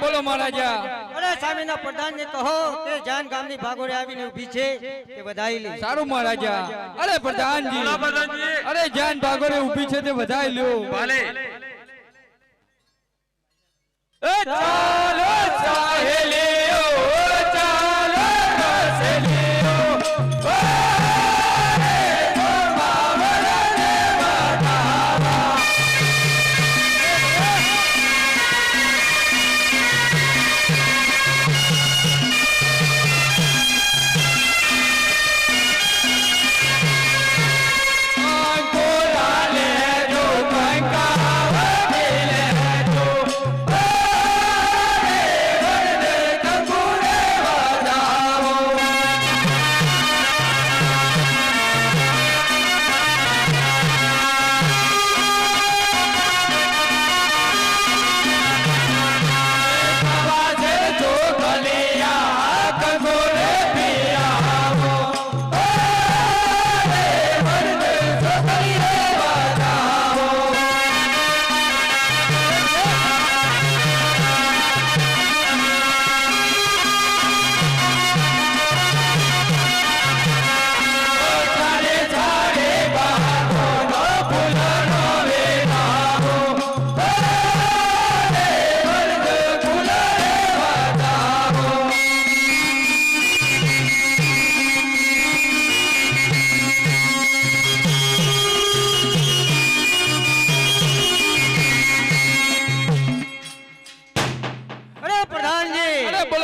બોલો મહારાજા. અરે સામેના પ્રધાનને કહો કે જાન ગામની ભાગોળે આવીને ઊભી છે તે વધાઈ લે. સારું મહારાજા. અરે પ્રધાનજી, અરે જાન ભાગોળે ઊભી છે તે વધાઈ લ્યો. ભલે. એ ચાલો સાહેલીઓ, ચાલો સાહેલીઓ.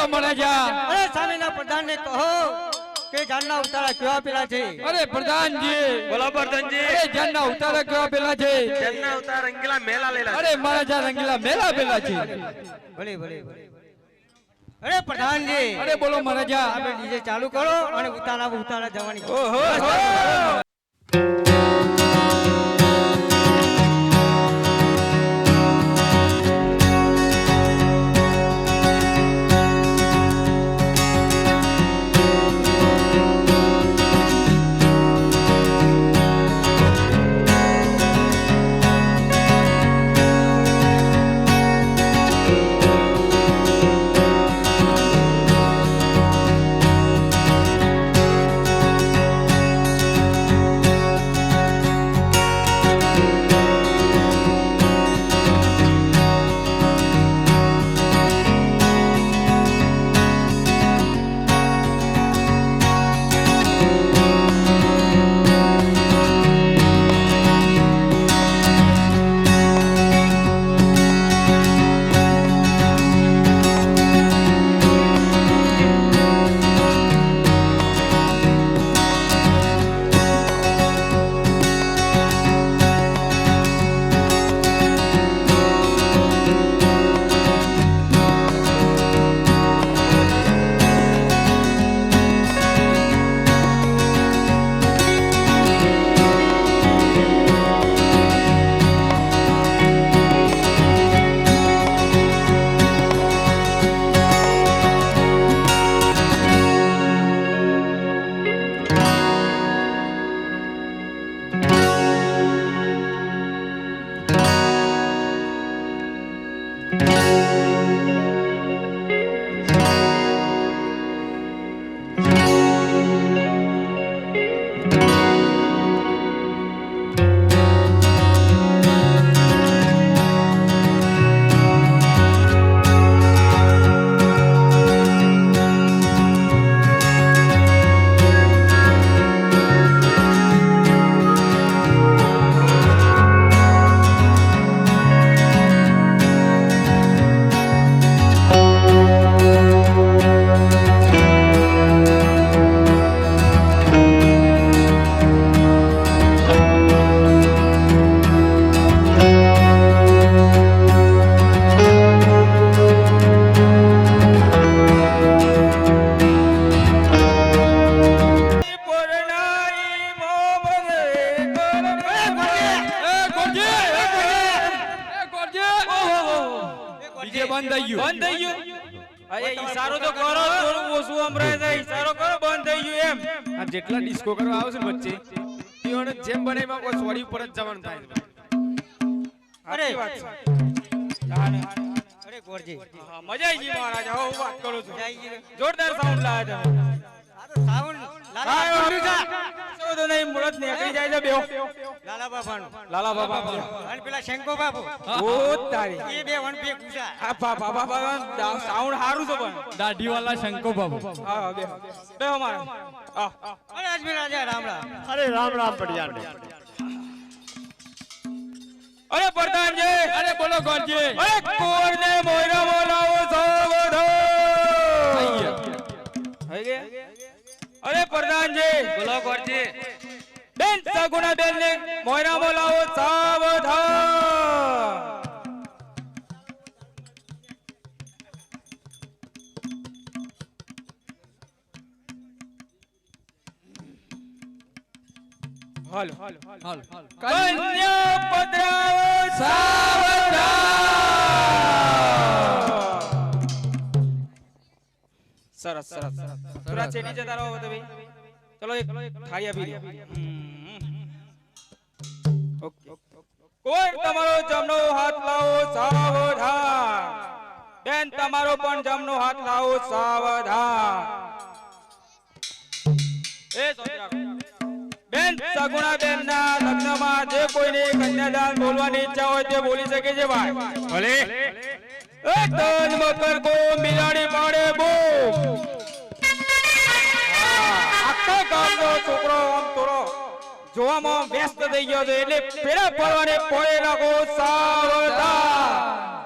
બોલો મહારાજા અરે સામેના પ્રધાનને કહો કે જાનના ઉતારા કેવા પેલા છે અરે પ્રધાનજી બોલો પ્રધાનજી અરે જાનના ઉતારા કેવા પેલા છે તેમના ઉતાર રંગીલા મેલા લેલા અરે મહારાજા રંગીલા મેલા પેલા છે ભલે ભલે અરે પ્રધાનજી અરે બોલો મહારાજા આપણે ડીજે ચાલુ કરો અને ઉતારા જવાની ઓહો બંધ થઈ ગયું. બંધ થઈ ગયું. અરે ઈશારો તો કરો, થોડું ઓછું સંભળાય છે. ઈશારો કરો, બંધ થઈ ગયું એમ. આ જેટલા ડિસ્કો કરવા આવશે ને વચ્ચે તેઓને જેમ બને એમાં કોઈ સોડી ઉપર જ જવાનું થાય છે. અરે સાચી વાત છે. અરે ગોરજી હા, મજા આવી ગઈ મહારાજ. હવે હું વાત કરું છું. જય જી. જોરદાર સાઉન્ડ લાવ્યા તમે. સાઉન્ડ કાંઈ વાંધો નહીં. શું તો નહીં, મુરત નીકળી જાય છે બેઓ. લાલા બાપાનું લાલા બાબા. અને પેલા શંકો બાપુ ઓ તારી. એ બે વન પે ગુસા આ બાબા સાઉન્ડ સારું છે પણ. દાઢી વાળા શંકો બાબુ. હા, બે બે અમારે. આ અરે અજમેર રાજા રામ રામ. અરે રામ રામ પડિયાર અરે પ્રધાનજી, અરે બોલો ગોરજી. અરે કોરને મોયરા બોલાવો સાવધો. થઈ ગયા. થઈ ગયા. અરે પ્રધાનજી, બોલો ગોરજી. બેન સગુણા બેન ને મોયરા બોલાવો સાવધાન. હાલો હાલ. કન્યા પધરાવો સરસ સરસ થોડા ચેટી જતા રહો તમે. ચલો એક થાળી આપી દો. ઓકે. કોઈ તમારો જમણો હાથ લાવો સાવધાન. બેન તમારો પણ જમણો હાથ લાવો સાવધાન. એ સોચરા બેન સગુણા બેન ના લગ્નમાં જે કોઈને કન્યાદાન બોલવાની ઈચ્છા હોય તે બોલી શકે છે ભાઈ. ભલે એ તન મકર કો મિલાડી પાડે બો. આખા ગામનો છોકરો આમ થોડો જોવામાં વ્યસ્ત થઈ ગયો છે એટલે પેલા પડવાને પોળે નાખો સાવધાન.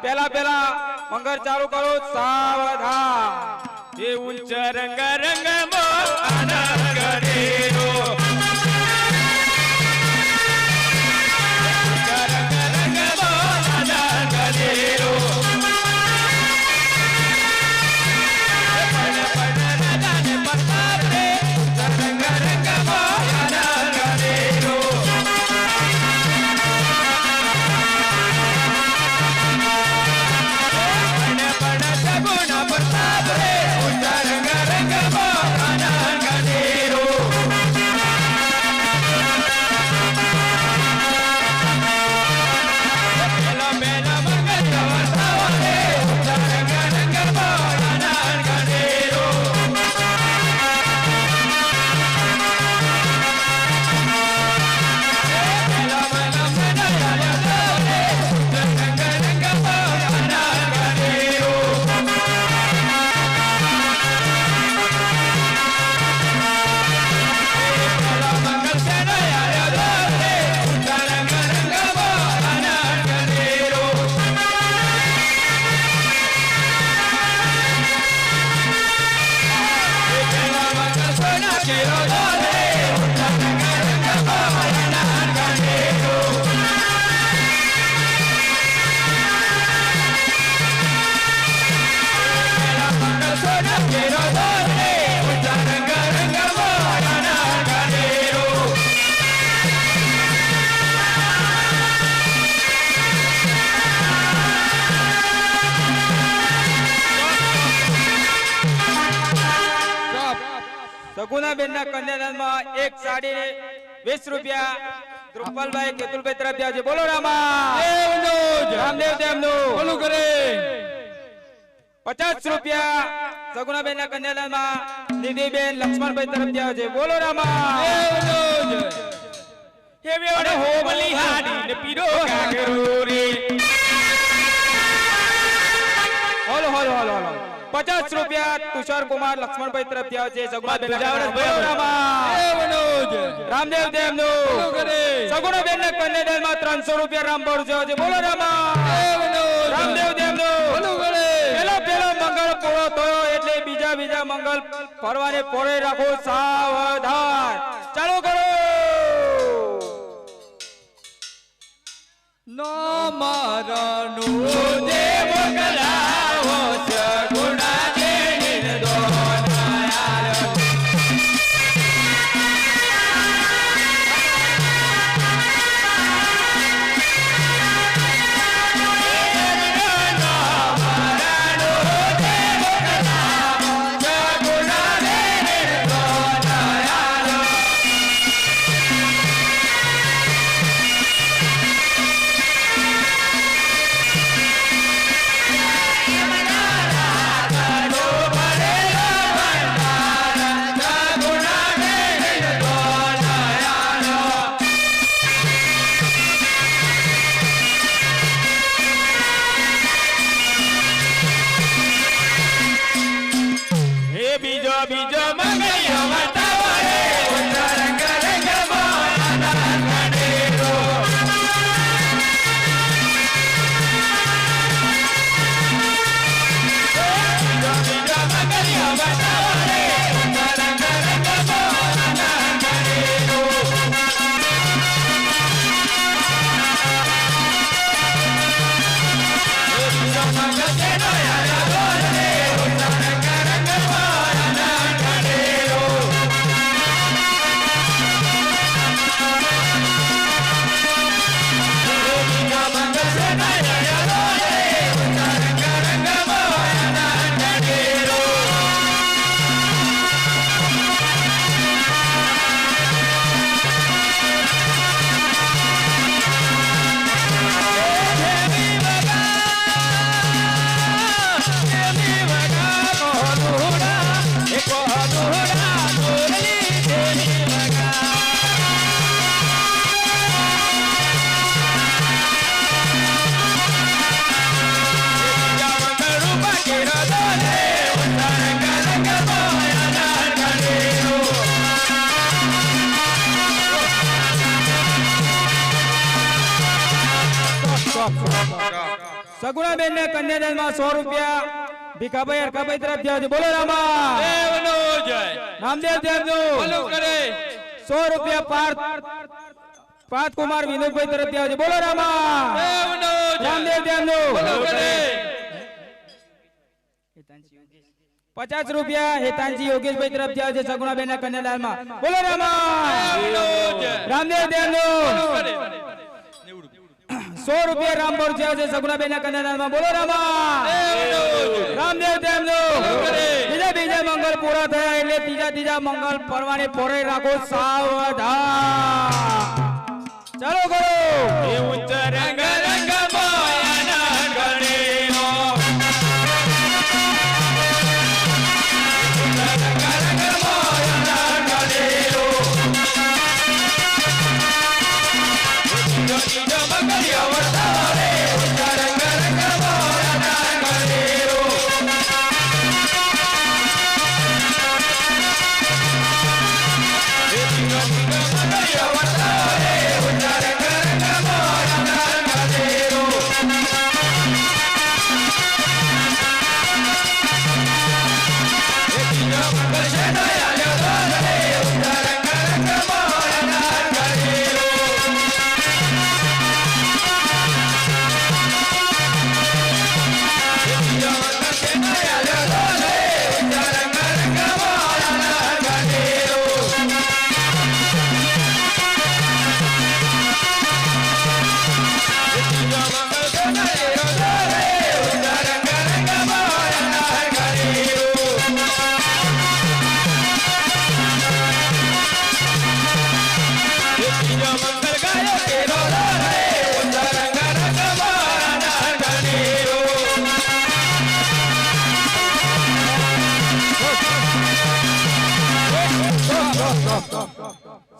પેલા મંગર ચાલુ કરો સાવધાન. એ ઉચ્ચ રંગ રંગમાં આનંદ ગણેરો ઉચ્ચ રંગ રંગમાં આનંદ ગણેરો પડ પડ રાજાને પ્રતાપ રે ઉચ્ચ રંગ રંગમાં આનંદ ગણેરો પડ પડ સગુણા પ્રતાપ રે ઉચ્ચ રંગ રંગમાં આનંદ ગણેરો પેલા પેલા મંગળ વર્તાવો રે ઉચ્ચ રંગ રંગમાં આનંદ ગણેરો પેલા પેલા મંગળ વર્તાવો રે ઉચ્ચ રંગ રંગમાં આનંદ ગણેરો પેલા મંગળ સેનાયા રે ઉચ્ચ રંગ રંગમાં આનંદ ગણેરો પેલા મંગળ સોના કેરો રે ઉચ્ચ રંગ રંગમાં આનંદ ગણેરો પેલા મંગળ સોના કેરો રે ઉચ્ચ રંગ રંગમાં આનંદ ગણેરો સગુણાબેનના કન્યાદાનમાં એક સાડી 20 રૂપિયા દ્રુપલભાઈ કેતુલભાઈ તરફ જાય છે. બોલો રામા દેવનો જ. રામદેવ દેવનું બોલું કરે 50 રૂપિયા સગુણાબેનના કન્યાદાનમાં નિધિબેન લક્ષ્મણભાઈ તરફ જાય છે. બોલો રામા દેવનો જ. હેવે ઓડે હોબલી હાડી ને પીરો ગાગરો રે હોલો હોલો હોલો હોલો 50 રૂપિયા તુષાર કુમાર લક્ષ્મણભાઈ તરફ જાય છે. સગુણાબેન બોલો રામા દેવનો જ. રામદેવ દેવનું બોલું કરે સગુણાબેનના કન્યાદાનમાં 300 રૂપિયા રામબોર જાય છે. બોલો રામા દેવનો જ. રામદેવ દેવનું બોલું કરે પેલો મંગળ પૂરો થયો એટલે બીજા મંગળ ફરવાને પોરે રાખો સાવધાન. ચાલુ કરો ના મારાનો જે મોકલાવો સગુણા દેવીને દોનાયાર. બીજો મંગળિયો વર્તાવો રે ઉચ્ચ રંગ રંગમાં આનંદ ગણેરો. બીજો મંગળિયો વર્તાવો રે ઉચ્ચ રંગ રંગમાં આનંદ ગણેરો. બીજો મંગળ સેનો યાર રે ઉચ્ચ રંગ રંગમાં આનંદ ગણેરો. બીજો મંગળ સેનો યાર રે ઉચ્ચ રંગ રંગમાં આનંદ ગણેરો. સગુણાબેન ને કન્યાદાનમાં 100 રૂપિયા ભીખાભાઈ હરખાભાઈ તરફ જાઓ છો બોલો રામા દેવનો જય રામદેવ દેવનું બોલો કરે 100 રૂપિયા પાર્થ કુમાર વિનોદભાઈ તરફ જાઓ છો બોલો રામા દેવનો જય રામદેવ દેવનું બોલો કરે 50 રૂપિયા હેતાનજી યોગેશભાઈ તરફ જાઓ છે સગુણાબેન ના કન્યાદાનમાં બોલો રામા દેવનો જય રામદેવ બોલો દેવનું કરે 100 રૂપિયા રામબોર જાઓ છે સગુણાબેન ના કન્યાદાનમાં બોલો રામા દેવનો જય રામદેવ દેવનું કરે. બીજા મંગળ પૂરા થયા એટલે ત્રીજા મંગળ પરવાને પોરે રાખો સાવધાન ચાલો કરો એ ઉચ્ચ રંગ રંગ માયાના ગણેનો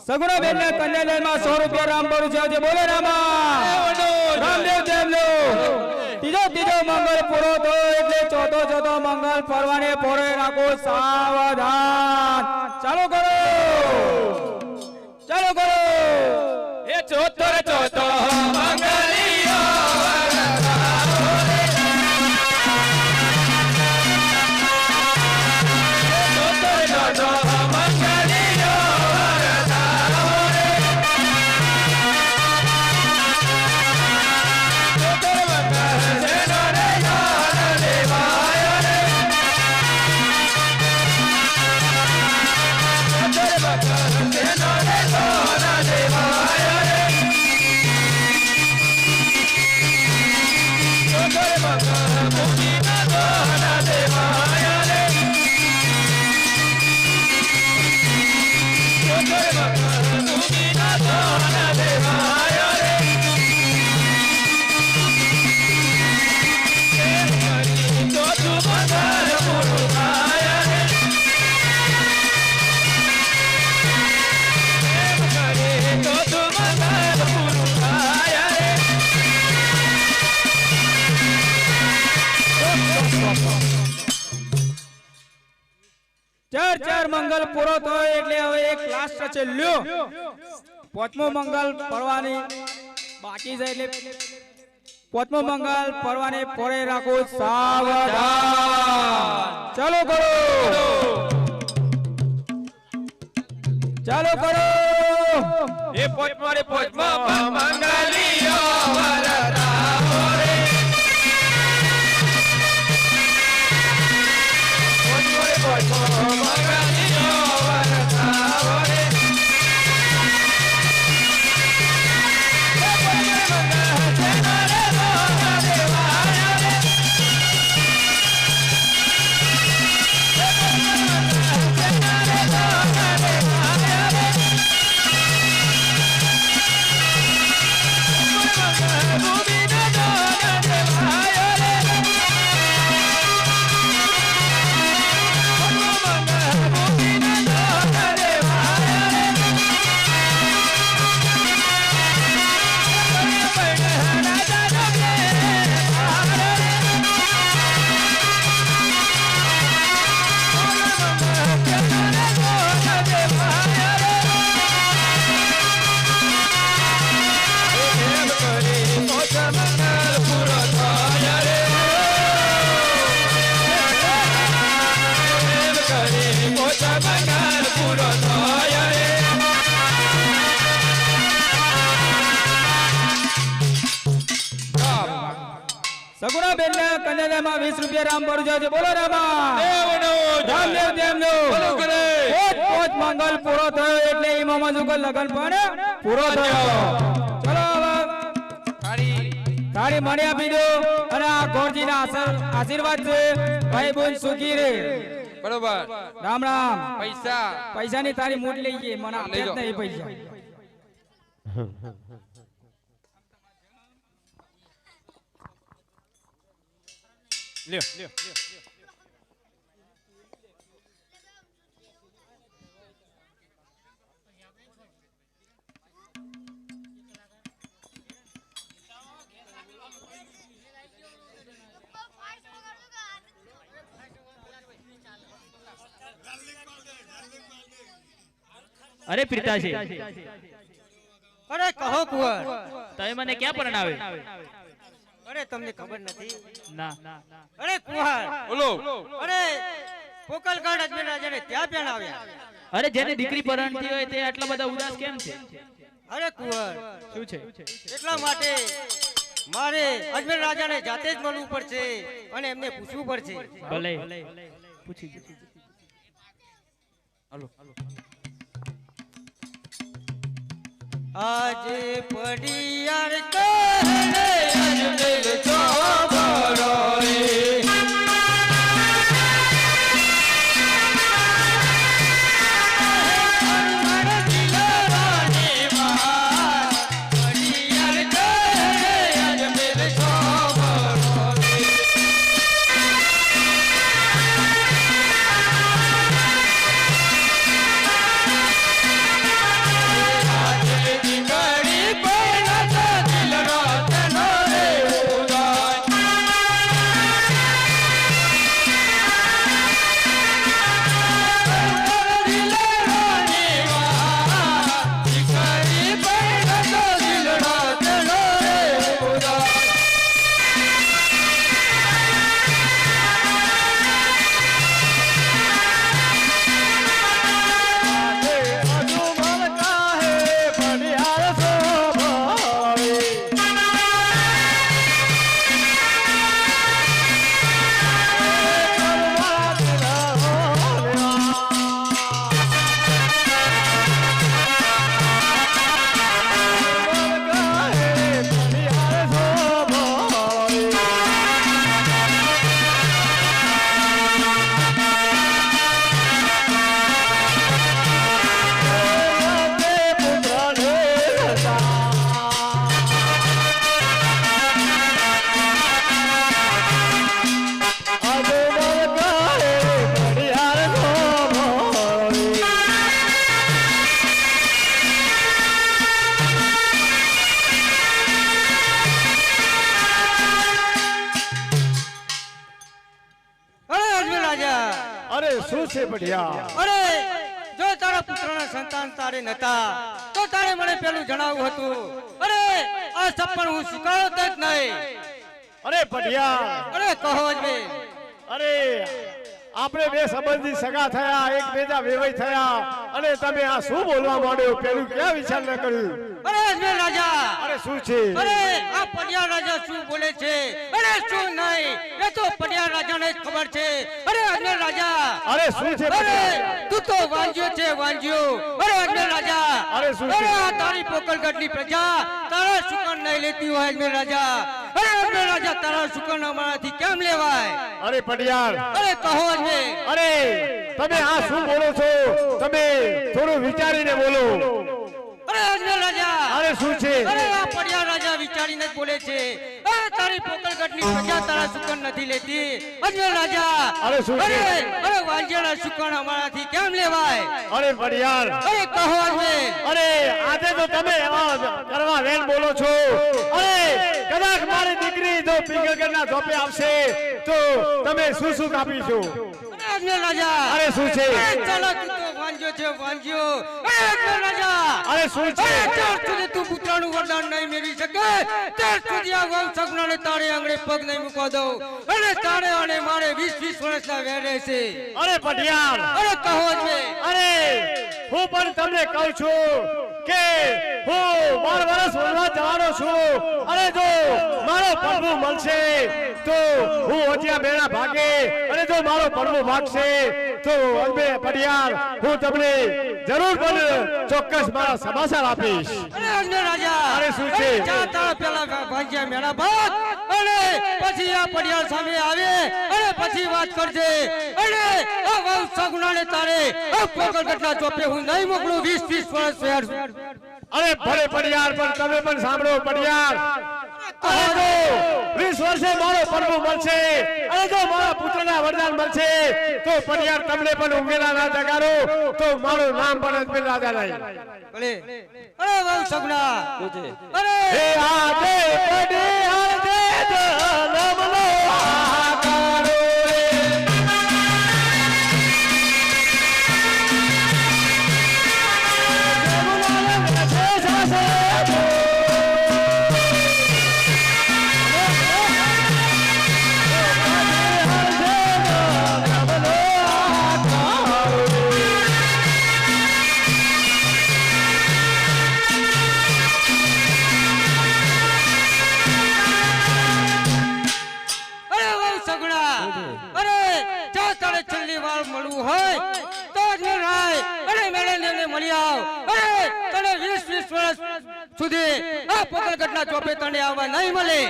સગુણાબેન ના કન્યાદાનમાં 100 રૂપિયા રામબોર જાઓ છે બોલો રામા રામદેવ દેવનું ત્રીજો મંગળ પૂરો થયો એટલે ચોથો મંગળ પરવાને પોરે રાખો સાવધાન ચાલો કરો એ ચોથો મંગલિયો ચાર મંગલ પૂરો થયો એટલે હવે એક લાસ્ટ છે લ્યો પાંચમો મંગલ પડવાની બાકી છે એટલે પાંચમો મંગલ પડવાને પોરે રાખો સાવધાન ચાલો કરો એ પોચમો મંગલિયો વરદાવો રે પોચમો મંગલિયો વરદાવો રે કરો કન્યાદાનમાં 20 રૂપિયા રામ ભરુજા છે બોલો રામા દેવનો રામદેવ દેવનો બોલો કરે. પોત મંગલ પૂરો થયો એટલે એ મામાજુગર લગન પણ પૂરો થયો ચલો હવે તાળી મારી આપી દો અને આ ગોરજીના આશીર્વાદ છે ભાઈ બોન સુખી રે બરોબર. રામ રામ પૈસાની તારી મૂઠ લઈ ગઈ મને આપે જ નહીં પૈસા લ્યો અરે પિતાજી અરે કહો કુંવર, તમે મને ક્યાં પરણાવે? અરે તમને ખબર નથી? ના અરે કુંવર, બોલો. અરે પોકલગઢ અજમેર રાજાને ત્યાં પણ આવ્યા. અરે જેને દીકરી પરણતી હોય તે આટલા બધા ઉદાસ કેમ છે? અરે કુંવર, શું છે? એટલા માટે મારે અજમેર રાજાને જાતે જ મળવું પડશે અને એમને પૂછવું પડશે. ભલે પૂછી આજે પડિયાર કહે અજમેર ચોબરો રે. શું છે બઢિયા? અરે જો તારા પુત્રના સંતાન તારે નતા તો તારે મને પેલું જણાવવું હતું. અરે આ સપન હું સ્વીકારતો જ નહીં. અરે બઢિયા, અરે કહો અજમેર, અરે આપણે બે સંબંધી સગા થયા, એક બેજા વેવાઈ થયા અને તમે આ શું બોલવા માંડ્યો? પેલું ક્યાં વિચાર ન કર્યું? અરે અજમેર રાજા, અરે શું છે? અરે આ પડિયા રાજા શું બોલે છે? અરે શું નહીં, એ તો પડિયા રાજાને જ ખબર છે. અરે અજમેર રાજા, અરે શું છે અરે બઢિયા? તું તો વાંજ્યો છે, વાંજ્યો. અરે અજમેર રાજા, અરે શું છે? અરે આ તારી પોકલગઢની પ્રજા તારા સુકન નહીં લેતી હોય અજમેર રાજા. અરે અજમેર રાજા, તારા સુકન અમારાથી કેમ લેવાય? અરે બઢિયા, અરે કહો અજમેર. અરે તમે આ શું બોલો છો? તમે થોડું વિચારીને બોલો. અરે અજમેર રાજા, અરે શું છે? અરે આ પડિયા રાજા વિચારીને જ બોલે છે. અરે તારી પોકલગઢની પ્રજા તારા સુકન નથી લેતી અજમેર રાજા. અરે શું છે? અરે વાંજ્યાના સુકન અમારાથી કેમ લેવાય? અરે બઢિયા, અરે કહો અજમેર. અરે આજે તો તમે એવા કરવા વેણ બોલો છો. અરે કદાચ મારી દીકરી જો પિંગલગઢના ઝોપે આવશે તો તમે શું શું કાપીશું? અજમેર રાજા, અરે શું છે? ચાલો તું તો વાંજો વાંજ્યો છે વાંજ્યો. અરે અજમેર રાજા, અરે શું છે અરે ત્યાર સુધી તું પુત્રનું વરદાન નહીં મેળવી શકે ત્યાર સુધી આ વહુ સગુણાને તારે આંગણે પગ નહીં મૂકવા દઉં. અને તારે અને મારે 20-20 વર્ષના વેરે છે. અરે પટિયાર, અરે કહો અજમેર. અરે હું પણ તમને કહું છું કે હું 12 વર્ષ વનવાસ જવાનો છું. અરે જો મારો પ્રભુ મળશે તો હું ઓજિયા બેડા ભાગે, અને જો મારો પ્રભુ ભાગશે તો અજમે પટિયાર હું તમને જરૂર પણ ચોક્કસ મારા સમાચાર આપીશ. અરે અજમેર રાજા, અરે શું છે? જા તારા પેલા ભાગ્યા મેળા ભાગ અને પછી આ પડિયાળ સામે આવે અને પછી વાત કરજે. અને આ વહુ સગુણાને તારે આ પોકળગઢના ચોપે હું નહીં મોકલું 20-20 વર્ષ વેર. અરે ભલે પડિયાર, પણ તમે પણ સાંભળો પડિયાર. અરે જો 20 વર્ષે મારો પ્રભુ મળશે અને જો મારા પુત્રના વરદાન મળશે તો પડિયાર તમને પણ ઉંગેલા ના જગાડો તો મારું નામ પણ અજમેર રાજા નહીં. ભલે. અરે વહુ સગુણા, અરે હે આજે પડિયાર દે જન્મનો આકારો મળવું હોય તો અજમેર રાય અને મેળાને મળી આવ. અરે તને 20-20 વર્ષ સુધી આ પોકળગઢના ચોપે તને આવવા નહીં મળે.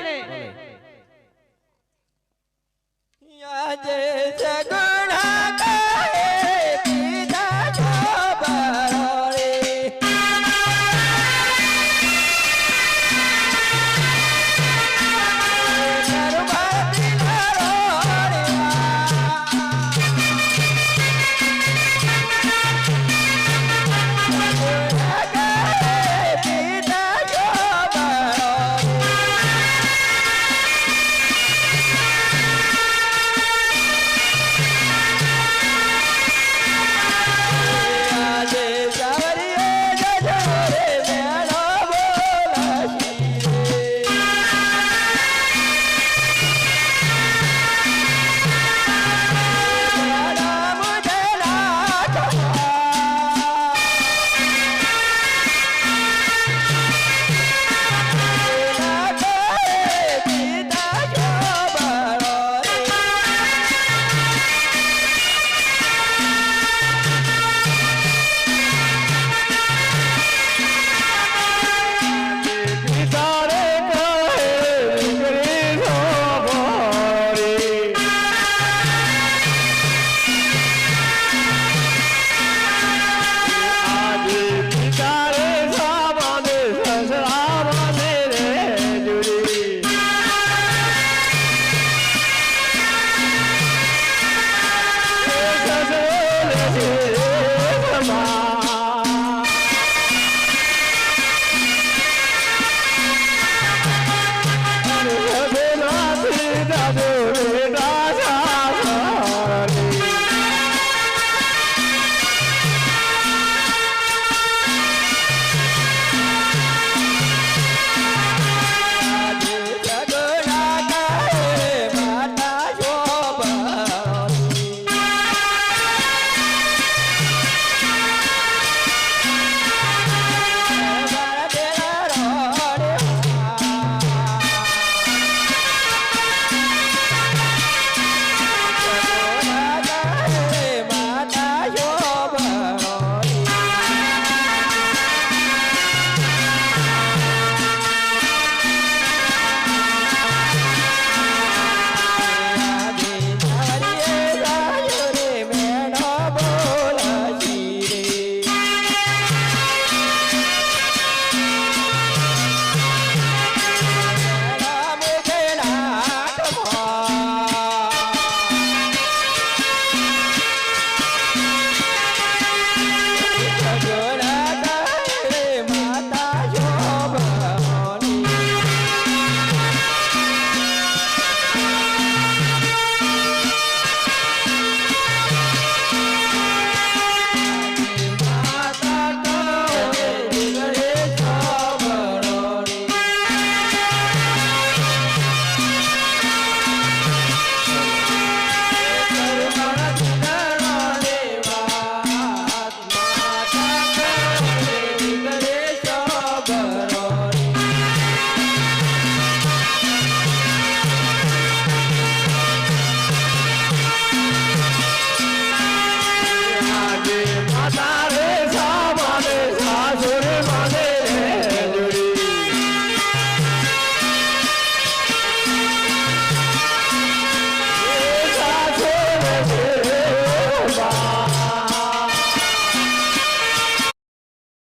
આજે જગ